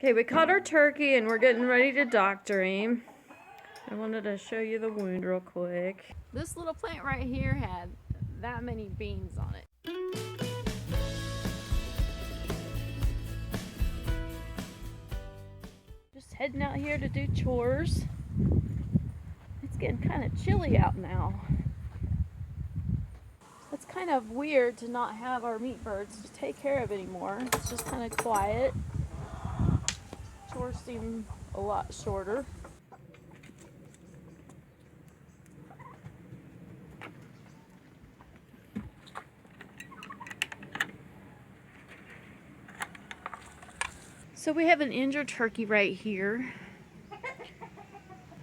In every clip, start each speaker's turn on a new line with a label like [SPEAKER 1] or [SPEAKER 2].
[SPEAKER 1] Okay, we caught our turkey and we're getting ready to doctor him. I wanted to show you the wound real quick. This little plant right here had that many beans on it. Just heading out here to do chores. It's getting kind of chilly out now. It's kind of weird to not have our meat birds to take care of anymore. It's just kind of quiet. Chores seem a lot shorter. So we have an injured turkey right here.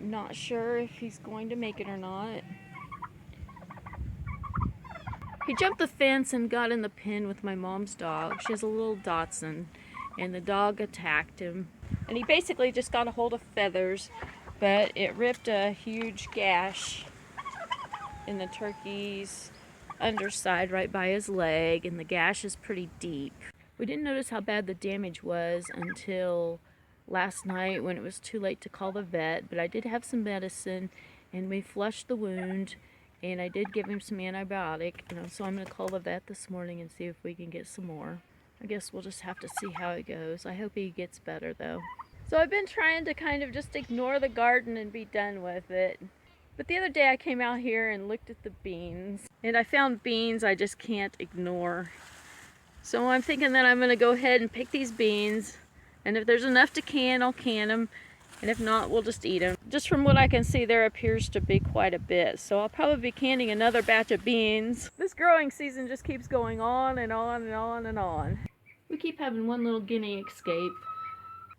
[SPEAKER 1] Not sure if he's going to make it or not. He jumped the fence and got in the pen with my mom's dog. She has a little Dachshund, and the dog attacked him. And he basically just got a hold of feathers, but it ripped a huge gash in the turkey's underside right by his leg, and the gash is pretty deep. We didn't notice how bad the damage was until last night when it was too late to call the vet, but I did have some medicine and we flushed the wound and I did give him some antibiotic, so I'm going to call the vet this morning and see if we can get some more. I guess we'll just have to see how it goes. I hope he gets better though. So I've been trying to kind of just ignore the garden and be done with it. But the other day I came out here and looked at the beans, and I found beans I just can't ignore. So I'm thinking that I'm going to go ahead and pick these beans, and if there's enough to can, I'll can them, and if not, we'll just eat them. Just from what I can see, there appears to be quite a bit, so I'll probably be canning another batch of beans. This growing season just keeps going on and on and on and on. We keep having one little guinea escape.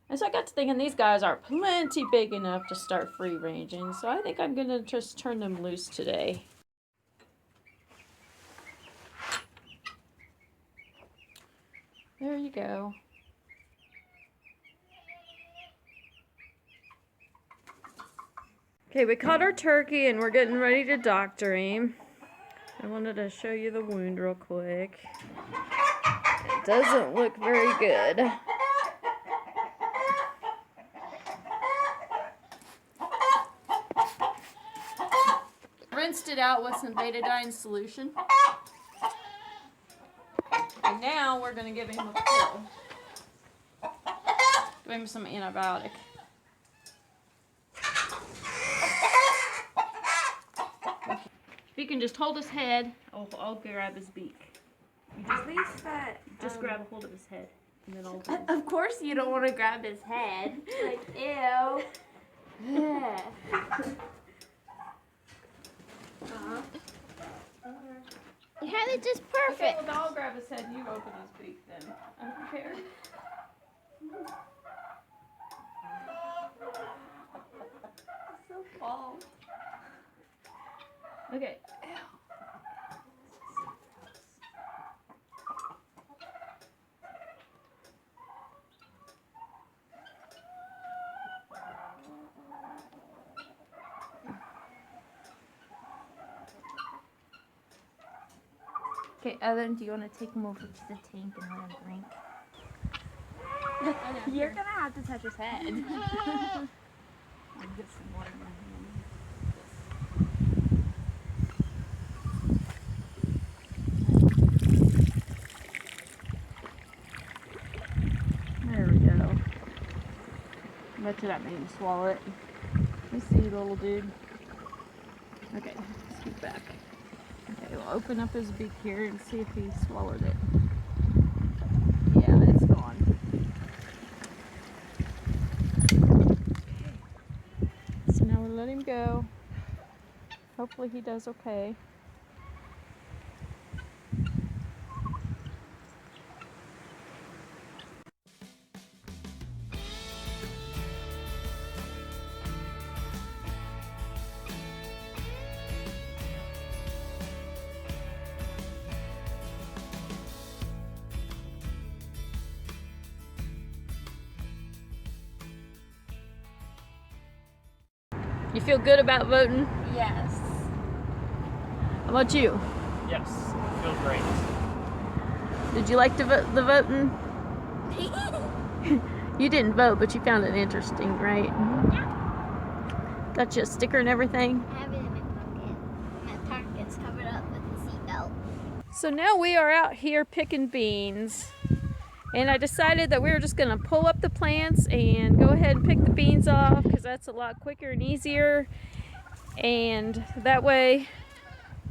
[SPEAKER 1] And so I got to thinking these guys are plenty big enough to start free ranging, so I think I'm going to just turn them loose today. There you go. Okay, we caught our turkey and we're getting ready to doctor him. I wanted to show you the wound real quick. It doesn't look very good. Rinsed it out with some betadine solution. And now we're going to give him a pill. Give him some antibiotic. If you can just hold his head, I'll grab his beak.
[SPEAKER 2] At least that.
[SPEAKER 1] Just grab a hold of his head. And then I'll
[SPEAKER 2] Of course you don't want to grab his head. Like, ew. Yeah. You had it just perfect.
[SPEAKER 1] Okay, well, I'll grab his head and you open his beak then. Unprepared.
[SPEAKER 2] So cool.
[SPEAKER 1] Okay.
[SPEAKER 2] Okay, Evan, do you want to take him over to the tank and let him drink? You're gonna have to touch his head.
[SPEAKER 1] I'll get some water in my hand. There we go. I bet you that made him swallow it. Let me see, little dude. Okay, scoot back. Okay, we'll open up his beak here and see if he swallowed it. Yeah, it's gone. Okay. So now we let him go. Hopefully he does okay. You feel good about voting?
[SPEAKER 2] Yes.
[SPEAKER 1] How about you?
[SPEAKER 3] Yes, feels great.
[SPEAKER 1] Did you like the voting? You didn't vote, but you found it interesting, right?
[SPEAKER 2] Yeah.
[SPEAKER 1] Got you a sticker and everything.
[SPEAKER 2] I have it in my pocket. My pocket's covered up with the seatbelt.
[SPEAKER 1] So now we are out here picking beans. And I decided that we were just going to pull up the plants and go ahead and pick the beans off because that's a lot quicker and easier. And that way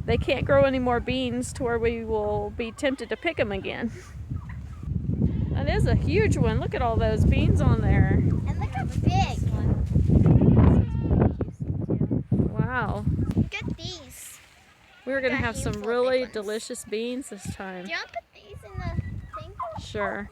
[SPEAKER 1] they can't grow any more beans to where we will be tempted to pick them again. That is a huge one. Look at all those beans on there.
[SPEAKER 2] And look how big.
[SPEAKER 1] Wow.
[SPEAKER 2] Look at these.
[SPEAKER 1] We're going to
[SPEAKER 2] Got
[SPEAKER 1] have some
[SPEAKER 2] handful of
[SPEAKER 1] really
[SPEAKER 2] big ones.
[SPEAKER 1] delicious beans this time.
[SPEAKER 2] Do you want to put these in the thing?
[SPEAKER 1] Sure.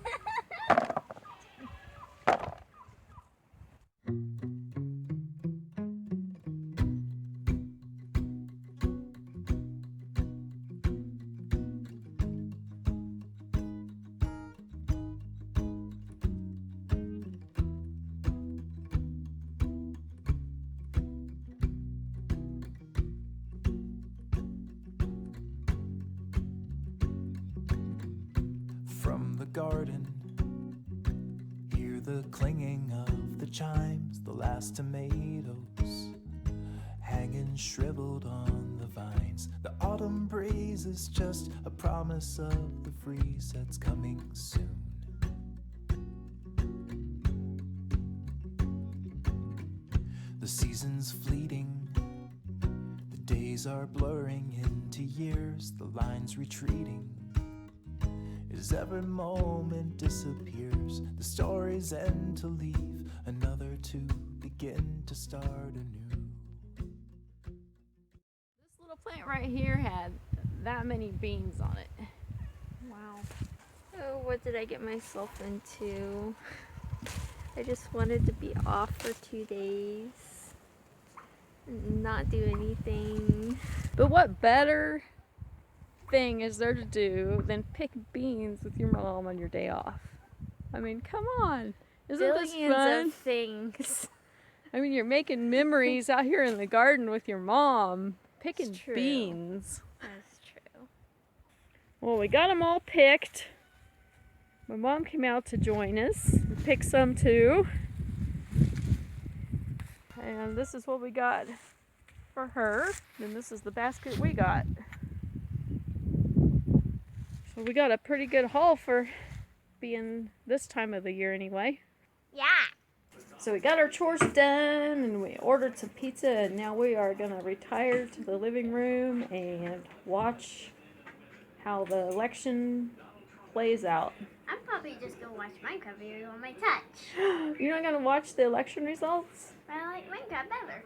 [SPEAKER 4] From the garden, hear the clinging of the chimes, the last tomatoes hanging shriveled on the vines. The autumn breeze is just a promise of the freeze that's coming soon. The season's fleeting, the days are blurring into years, the lines retreating as every moment disappears. The stories end to leave, another to begin to start anew.
[SPEAKER 1] This little plant right here had that many beans on it. Wow.
[SPEAKER 2] Oh, what did I get myself into? I just wanted to be off for 2 days. Not do anything.
[SPEAKER 1] But what better thing is there to do than pick beans with your mom on your day off? I mean, come on. Isn't this
[SPEAKER 2] Billions
[SPEAKER 1] fun?
[SPEAKER 2] of things.
[SPEAKER 1] I mean, you're making memories out here in the garden with your mom, picking
[SPEAKER 2] It's true.
[SPEAKER 1] beans.
[SPEAKER 2] That's true.
[SPEAKER 1] Well, we got them all picked. My mom came out to join us and pick some too. And this is what we got for her. And this is the basket we got. So we got a pretty good haul for being this time of the year anyway.
[SPEAKER 2] Yeah.
[SPEAKER 1] So we got our chores done and we ordered some pizza, and now we are going to retire to the living room and watch how the election plays out.
[SPEAKER 2] I'm probably just gonna watch Minecraft videos on my touch.
[SPEAKER 1] You're not going to watch the election results?
[SPEAKER 2] But I like Minecraft better.